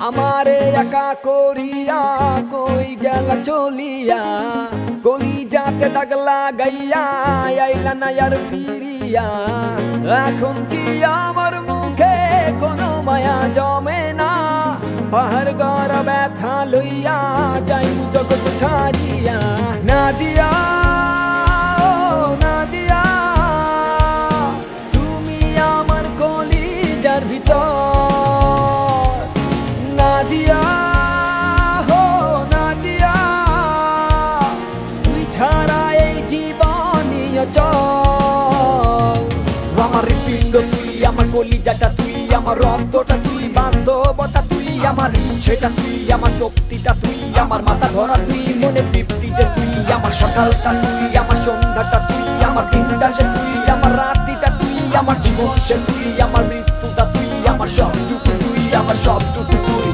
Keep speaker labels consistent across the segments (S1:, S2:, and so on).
S1: আমারে একা করিয়া কই গেল চলিয়া কলি যাতে দাগ লাগাইয়া আইলা না আর ফিরিয়া এখন কি আমার মুখে কোনো মায়া জমে না পাহাড় গড় ব্যথা লইয়া যাই জগৎ ছাড়িয়া না দিয়া তুমি আমার কলিজার ভিতর নাদিয়া হো নাদিয়া তুই ছাড়া এই জীবনই অচল আমার হৃৎপিণ্ড তুই আমার কলিজাটা তুই আমার রক্তটা তুই বাস্তবতা তুই আমার ইচ্ছেটা তুই আমার শক্তিটা তুই আমার মাথা ধরা তুই মনে তৃপ্তি যে তুই আমার সকালটা তুই আমার সন্ধ্যাটা তুই আমার দিনটা যে তুই আমার রাত্রিটা তুই আমার জীবন সে তুই আমার মৃত্যুটা তুই আমার সবটুকু তুই আমার সবটুকু তুই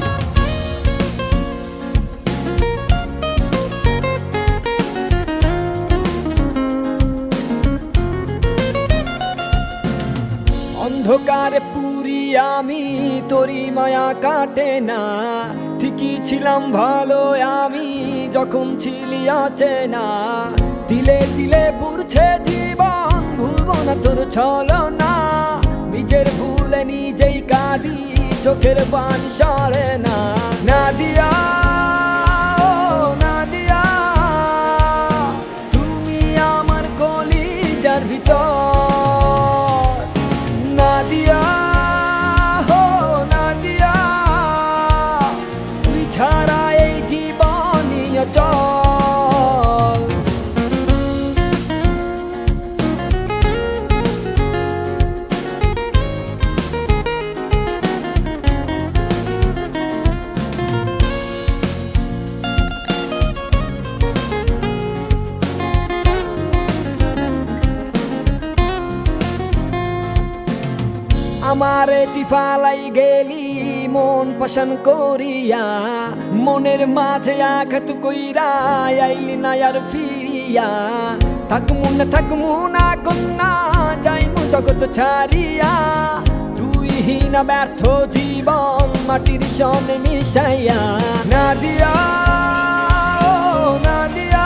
S1: অন্ধকারে পুরি আমি তোরি মায়া কাটে না ঠিকই ছিলাম ভালো আমি যখন ছিলি অচেনা দিলে দিলে পুরছে জীবন ভুলবো না তোর ছলনা নিজের ভুলে নিজেই কাঁদি চোখের পানি সরে না নাদিয়া নাদিয়া তুমি আমার কলিজার ভিতর নাদিয়া হো নাদিয়া তুই ছাড়া এই জীবনই অচল আমারে টিফালাই গেলি মন পছন করিয়া মনের মাঝে আঘাত কইরা আইলি না আর ফিরিয়া থাকমু না কন্যা যাইমু জগৎ ছাড়িয়া তুই হীনা ব্যর্থ জীবন মাটির সনে মিশাইয়া নাদিয়া নাদিয়া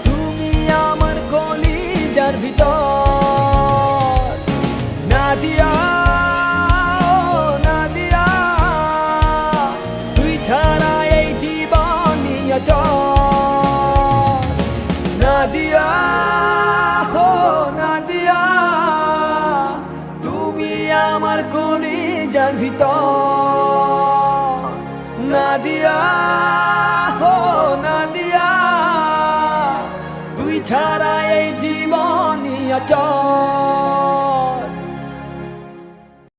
S1: তুমি আমার কলিজার ভিতর নাদিয়া নাদিয়া তুই ছাড়া এই জীবনই অচল নাদিয়া হো নাদিয়া তুমি আমার কলিজার ভিতর নাদিয়া হো নাদিয়া তুই ছাড়া এই জীবনই অচল